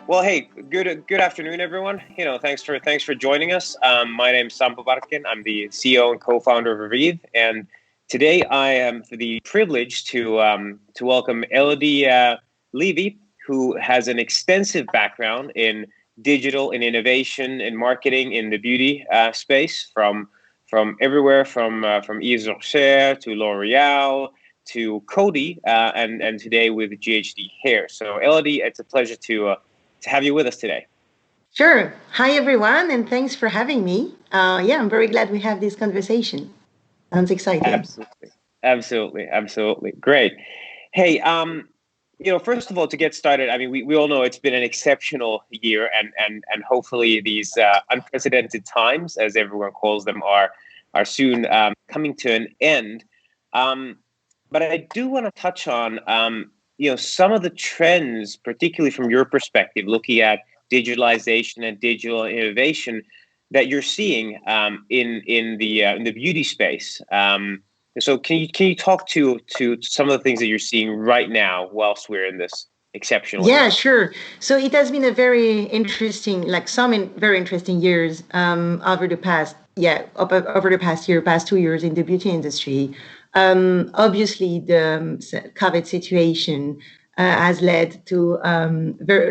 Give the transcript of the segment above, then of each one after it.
Well, hey, good afternoon, everyone. Thanks for joining us. My name's Sampo. I'm the CEO and co-founder of Revive, and today I am the privilege to welcome Elodie Levy, who has an extensive background in digital and innovation and marketing in the beauty space, from everywhere from Yves Rocher to L'Oreal to Coty, and today with GHD Hair. So, Elodie, it's a pleasure to have you with us today. Sure. Hi, everyone, and thanks for having me. I'm very glad we have this conversation. Sounds exciting. Absolutely. Great. Hey, first of all, to get started, I mean, we all know it's been an exceptional year, and hopefully these unprecedented times, as everyone calls them, are soon coming to an end. But I do want to touch on some of the trends, particularly from your perspective, looking at digitalization and digital innovation that you're seeing in the beauty space. So can you talk to some of the things that you're seeing right now whilst we're in this exceptional year? Sure. So it has been a very interesting, very interesting years over the past year, past 2 years in the beauty industry. Obviously, the COVID situation has led to a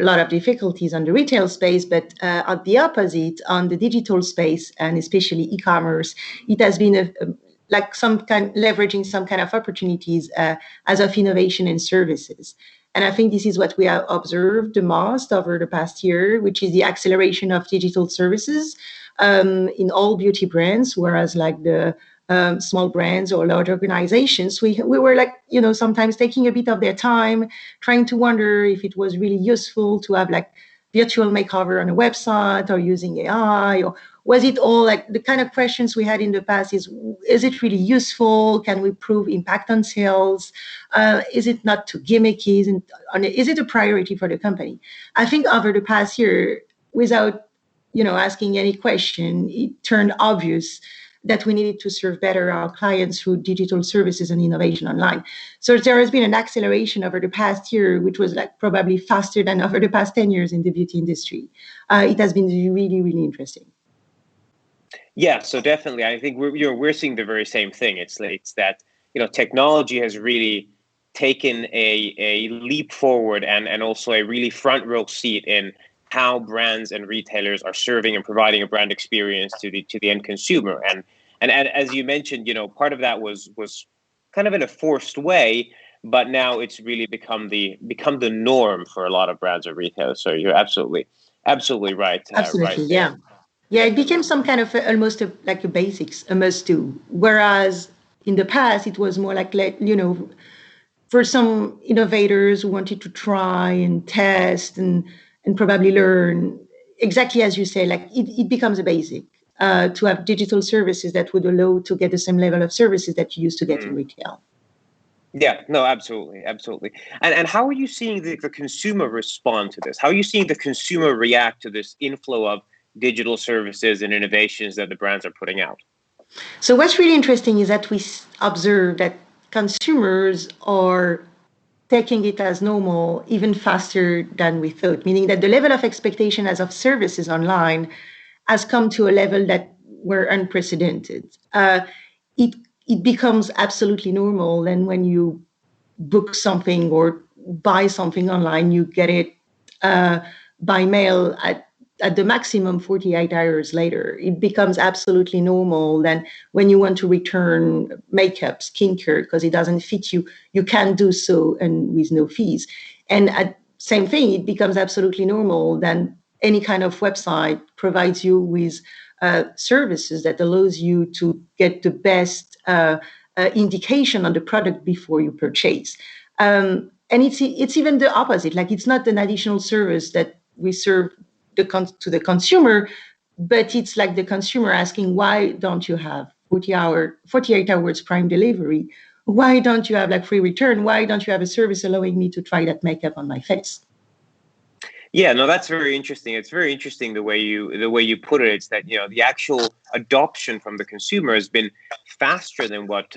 lot of difficulties on the retail space, but at the opposite, on the digital space, and especially e-commerce, it has been leveraging some kind of opportunities as of innovation and services. And I think this is what we have observed the most over the past year, which is the acceleration of digital services in all beauty brands, whereas the small brands or large organizations, we were sometimes taking a bit of their time trying to wonder if it was really useful to have virtual makeover on a website or using AI, or was it all the kind of questions we had in the past is it really useful? Can we prove impact on sales? Is it not too gimmicky? Is it a priority for the company? I think over the past year, without asking any question, it turned obvious that we needed to serve better our clients through digital services and innovation online. So there has been an acceleration over the past year, which was probably faster than over the past 10 years in the beauty industry. It has been really, really interesting. Yeah, so definitely, I think we're seeing the very same thing. It's that technology has really taken a leap forward and also a really front row seat in how brands and retailers are serving and providing a brand experience to the end consumer. And as you mentioned, part of that was kind of in a forced way, but now it's really become the norm for a lot of brands and retailers. So you're absolutely right. Absolutely, yeah. Yeah, it became some kind of almost a basics, a must do. Whereas in the past, it was more for some innovators who wanted to try and test and probably learn, exactly as you say, it becomes a basic to have digital services that would allow to get the same level of services that you used to get in retail. Yeah, no, absolutely. And how are you seeing the consumer respond to this? How are you seeing the consumer react to this inflow of digital services and innovations that the brands are putting out? So what's really interesting is that we observe that consumers are taking it as normal even faster than we thought, meaning that the level of expectation as of services online has come to a level that were unprecedented. It becomes absolutely normal, and when you book something or buy something online, you get it by mail at the maximum 48 hours later. It becomes absolutely normal. Then when you want to return makeup, skincare, because it doesn't fit you, you can do so and with no fees. And at same thing, it becomes absolutely normal. Then any kind of website provides you with services that allows you to get the best indication on the product before you purchase. And it's even the opposite. It's not an additional service that we serve to the consumer, but it's the consumer asking, why don't you have 48 hours prime delivery? Why don't you have free return? Why don't you have a service allowing me to try that makeup on my face? Yeah, no, that's very interesting. It's very interesting the way you put it. It's that the actual adoption from the consumer has been faster than what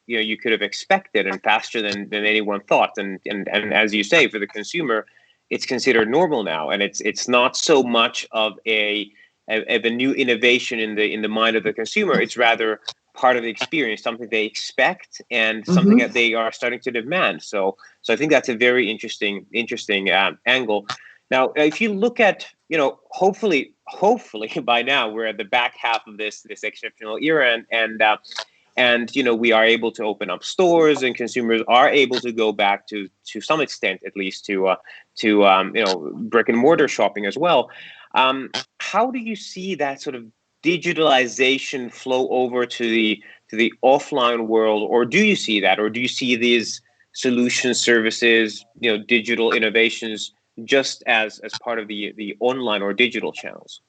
you could have expected, and faster than anyone thought. And as you say, for the consumer, it's considered normal now, and it's not so much of a new innovation in the mind of the consumer. It's rather part of the experience, something they expect, and something that they are starting to demand. So I think that's a very interesting angle. Now, if you look at, hopefully by now we're at the back half of this exceptional era, and we are able to open up stores, and consumers are able to go back to some extent, at least, to brick and mortar shopping as well. How do you see that sort of digitalization flow over to the offline world, or do you see that, or do you see these solution services, digital innovations, just as part of the online or digital channels?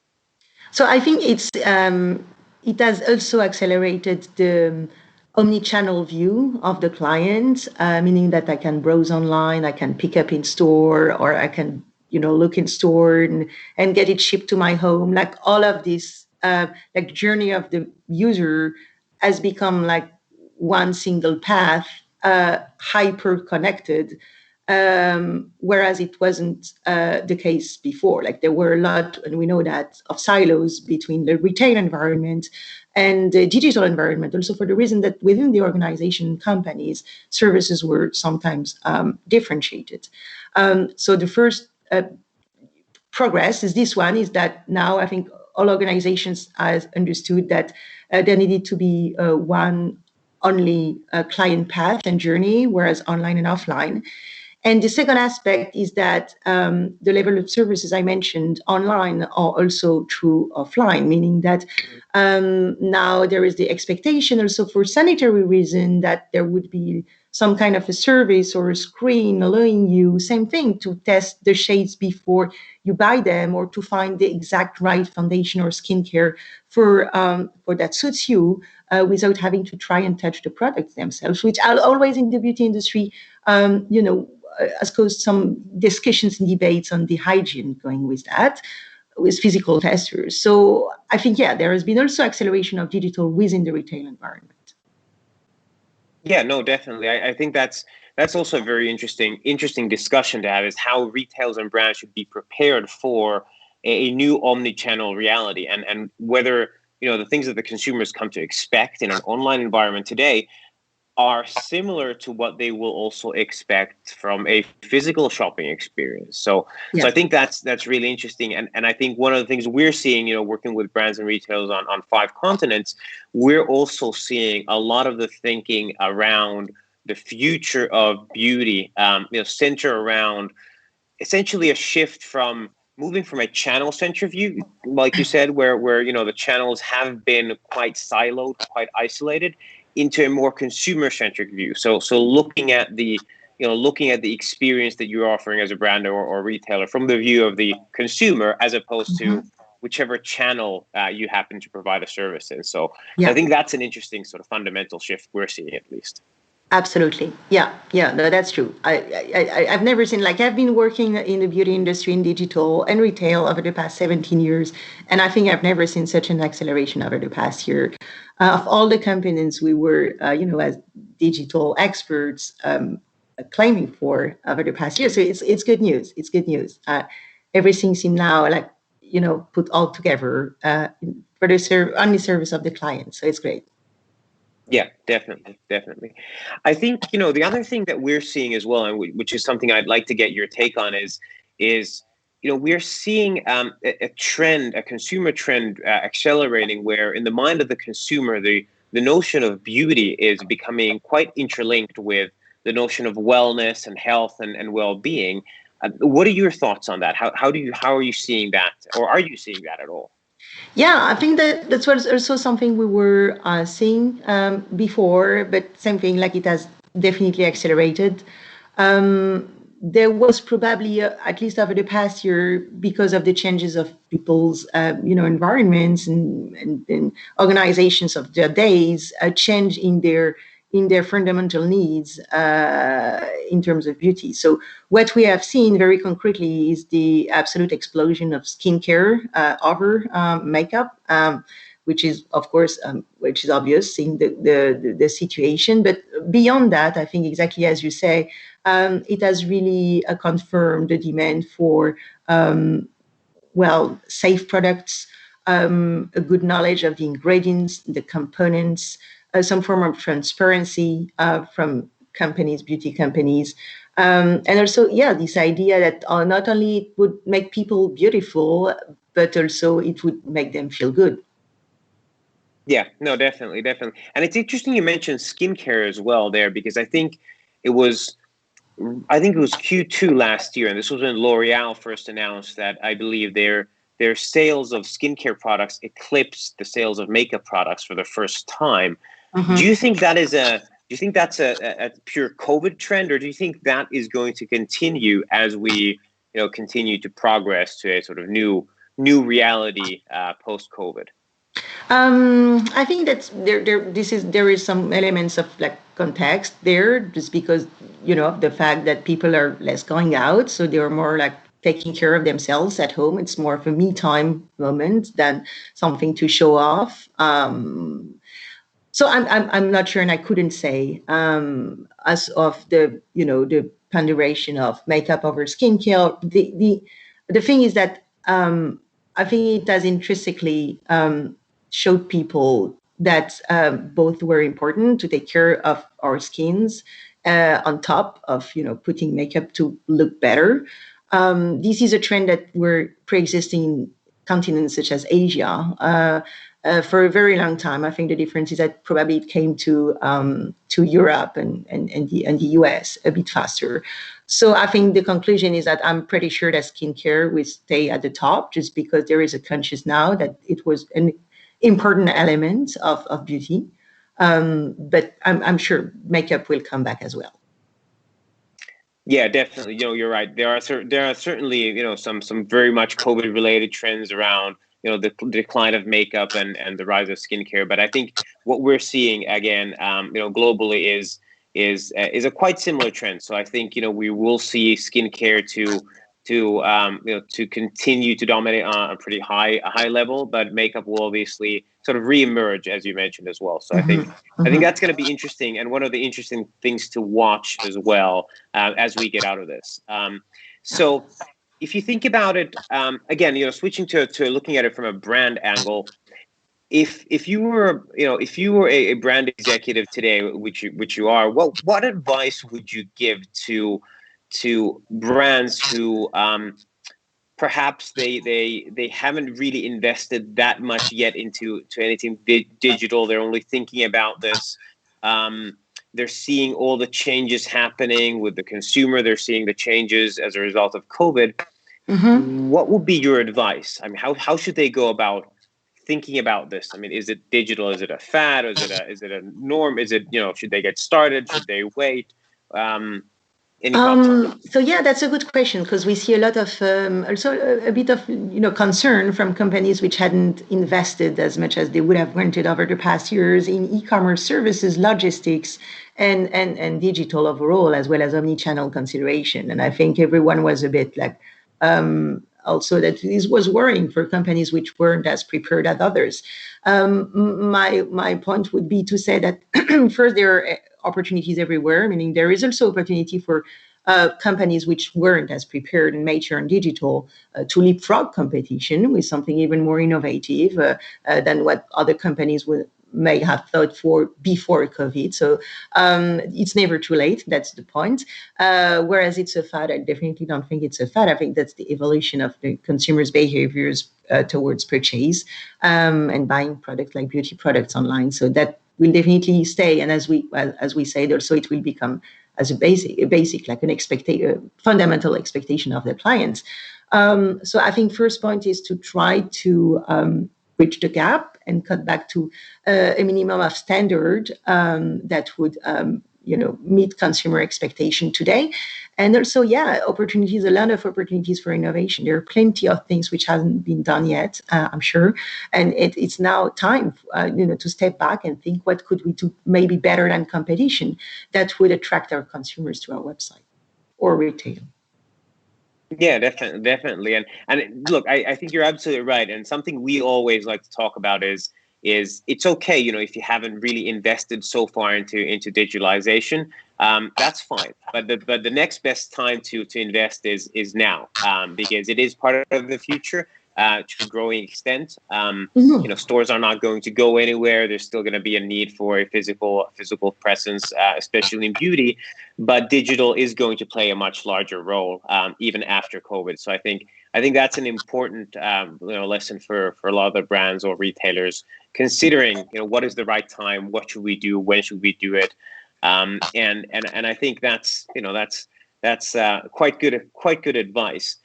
So I think it has also accelerated the omni-channel view of the client, meaning that I can browse online, I can pick up in store, or I can look in store and get it shipped to my home. Like all of this, like journey of the user has become like one single path, hyper connected. Whereas it wasn't the case before. Like there were a lot, and we know that, of silos between the retail environment and the digital environment, also for the reason that within the organization companies, services were sometimes differentiated. So the first progress is this one, is that now I think all organizations have understood that there needed to be one only client path and journey, whereas online and offline. And the second aspect is that the level of services I mentioned online are also true offline, meaning that now there is the expectation also for sanitary reason that there would be some kind of a service or a screen allowing you, same thing, to test the shades before you buy them, or to find the exact right foundation or skincare for that suits you, without having to try and touch the products themselves, which are always in the beauty industry, has caused some discussions and debates on the hygiene going with that, with physical testers. So I think, there has been also acceleration of digital within the retail environment. Yeah, no, definitely. I think that's also a very interesting discussion to have, is how retailers and brands should be prepared for a new omni-channel reality, and whether the things that the consumers come to expect in an online environment today are similar to what they will also expect from a physical shopping experience. So I think that's really interesting. And I think one of the things we're seeing, working with brands and retailers on 5 continents, we're also seeing a lot of the thinking around the future of beauty, center around essentially a shift from moving from a channel-centric view, like you said, where the channels have been quite siloed, quite isolated, into a more consumer-centric view. So looking at the experience that you're offering as a brand or retailer from the view of the consumer, as opposed to whichever channel you happen to provide a service in. So I think that's an interesting sort of fundamental shift we're seeing, at least. Absolutely. Yeah, no, that's true. I've never seen, like, I've been working in the beauty industry in digital and retail over the past 17 years, and I think I've never seen such an acceleration over the past year. Of all the companies we were, as digital experts, claiming for over the past year. So it's good news. It's good news. Everything seems now like, put all together for the only service of the client. So it's great. Yeah, definitely. I think, the other thing that we're seeing as well, and which is something I'd like to get your take on, is we're seeing a trend, a consumer trend accelerating, where in the mind of the consumer, the notion of beauty is becoming quite interlinked with the notion of wellness and health and well-being. What are your thoughts on that? How are you seeing that, or are you seeing that at all? Yeah, I think that's also something we were seeing before, but same thing, like it has definitely accelerated. There was probably, at least over the past year, because of the changes of people's, environments and organizations of their days, a change in their fundamental needs in terms of beauty. So what we have seen very concretely is the absolute explosion of skincare over makeup. which is, of course, which is obvious, seeing the situation. But beyond that, I think exactly as you say, it has really confirmed the demand for safe products, a good knowledge of the ingredients, the components, some form of transparency from companies, beauty companies. And also, this idea that not only it would make people beautiful, but also it would make them feel good. Yeah, no, definitely. And it's interesting you mentioned skincare as well there, because I think it was Q2 last year, and this was when L'Oreal first announced that I believe their sales of skincare products eclipsed the sales of makeup products for the first time. Mm-hmm. Do you think that's a pure COVID trend, or do you think that is going to continue as we continue to progress to a sort of new reality post-COVID? I think that there is some elements of like context there, just because the fact that people are less going out, so they're more like taking care of themselves at home. It's more of a me time moment than something to show off. So I'm not sure, and I couldn't say as of the ponderation of makeup over skincare. The thing is that I think it has intrinsically showed people that both were important to take care of our skins on top of putting makeup to look better. This is a trend that were pre-existing in continents such as Asia for a very long time. I think the difference is that probably it came to Europe and the US a bit faster. So I think the conclusion is that I'm pretty sure that skincare will stay at the top, just because there is a conscious now that it was an important element of beauty. But I'm sure makeup will come back as well. Yeah, definitely. You're right. There are certainly some very much COVID related trends around the decline of makeup and the rise of skincare. But I think what we're seeing again, globally is a quite similar trend. So I think we will see skincare to continue to dominate on a pretty high level, but makeup will obviously sort of reemerge, as you mentioned as well. So I think that's going to be interesting, and one of the interesting things to watch as well as we get out of this. So if you think about it, again, switching to looking at it from a brand angle, if you were a brand executive today, which you are, what advice would you give to brands who perhaps they haven't really invested that much yet into anything digital? They're only thinking about this. They're seeing all the changes happening with the consumer. They're seeing the changes as a result of COVID. Mm-hmm. What would be your advice? I mean, how should they go about thinking about this? I mean, is it digital? Is it a fad? Or is it a norm? Is it, should they get started? Should they wait? So yeah, that's a good question, because we see a lot of also a bit of concern from companies which hadn't invested as much as they would have wanted over the past years in e-commerce services, logistics, and digital overall, as well as omni-channel consideration. And I think everyone was a bit like also that this was worrying for companies which weren't as prepared as others. My point would be to say that first, there are opportunities everywhere, meaning there is also opportunity for companies which weren't as prepared in nature and digital to leapfrog competition with something even more innovative than what other companies may have thought for before COVID. So it's never too late. That's the point. Whereas it's a fad, I definitely don't think it's a fad. I think that's the evolution of the consumers' behaviors towards purchase and buying products like beauty products online. So that will definitely stay. And as we said, also it will become as a basic like an fundamental expectation of the clients. So I think first point is to try to bridge the gap and cut back to a minimum of standard that would meet consumer expectation today. And also, opportunities, a lot of opportunities for innovation. There are plenty of things which haven't been done yet, I'm sure. And it's now time, to step back and think, what could we do maybe better than competition that would attract our consumers to our website or retail? Yeah, definitely. And look, I think you're absolutely right. And something we always like to talk about is is it's okay, if you haven't really invested so far into digitalization, that's fine. But the next best time to invest is now, because it is part of the future to a growing extent. Stores are not going to go anywhere. There's still going to be a need for a physical presence, especially in beauty. But digital is going to play a much larger role even after COVID. So I think that's an important lesson for a lot of the brands or retailers, considering what is the right time, what should we do, when should we do it, and I think that's quite good advice.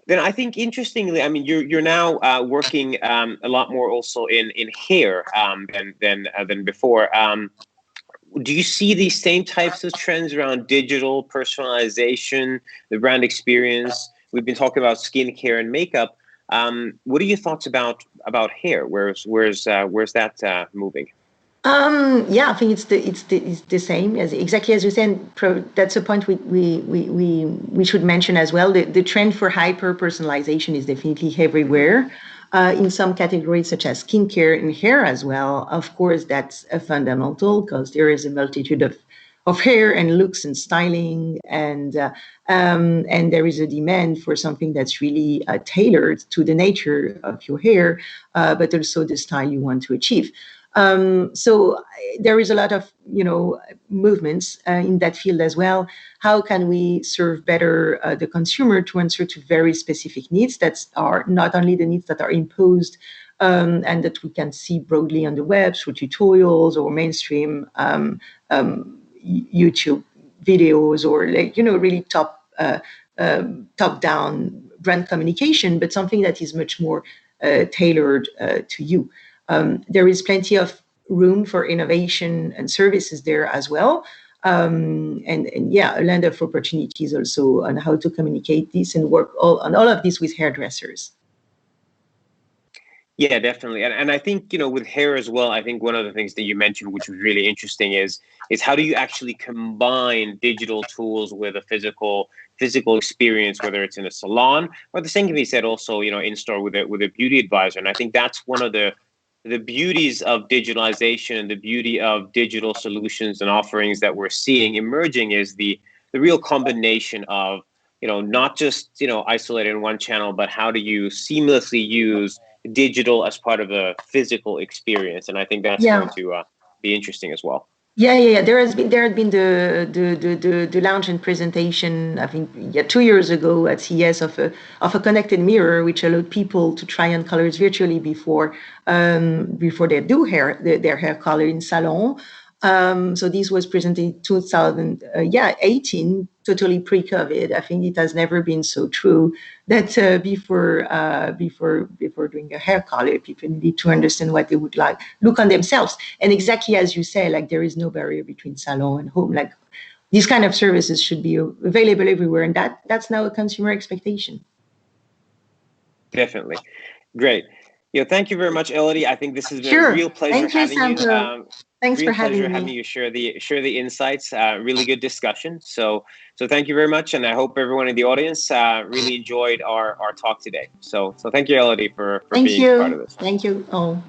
Then I think, interestingly, I mean, you're now working a lot more also in hair than before. Do you see these same types of trends around digital personalization, the brand experience? We've been talking about skincare and makeup. What are your thoughts about hair? Where's that moving? Yeah, I think it's the same, as exactly as you said. That's a point we should mention as well. The trend for hyper personalization is definitely everywhere. In some categories such as skincare and hair as well. Of course, that's a fundamental, because there is a multitude of hair and looks and styling, and there is a demand for something that's really tailored to the nature of your hair, but also the style you want to achieve. So there is a lot of movements in that field as well. How can we serve better the consumer to answer to very specific needs that are not only the needs that are imposed and that we can see broadly on the web through tutorials or mainstream YouTube videos, or really top down brand communication, but something that is much more tailored to you. There is plenty of room for innovation and services there as well. And yeah, a land of opportunities also on how to communicate this and work on all of this with hairdressers. Yeah, definitely. And I think, with hair as well, I think one of the things that you mentioned, which was really interesting, is how do you actually combine digital tools with a physical experience, whether it's in a salon, or the same can be said also, in store with a beauty advisor. And I think that's one of the beauties of digitalization and the beauty of digital solutions and offerings that we're seeing emerging is the real combination of, not just, isolated in one channel, but how do you seamlessly use digital as part of a physical experience. And I think that's going to be interesting as well. Yeah. There had been the launch and presentation, I think, 2 years ago at CES of a connected mirror, which allowed people to try on colors virtually before they do their hair color in salon. So this was presented in 2018, totally pre-COVID. I think it has never been so true that before doing a hair color, people need to understand what they would like look on themselves. And exactly as you say, like, there is no barrier between salon and home. Like, these kind of services should be available everywhere, and that's now a consumer expectation. Definitely. Great. Thank you very much, Elodie. I think this has been a real pleasure having you. Thanks for having you share the insights. Really good discussion. So thank you very much, and I hope everyone in the audience really enjoyed our talk today. So thank you, Elodie, for being part of this. Thank you all.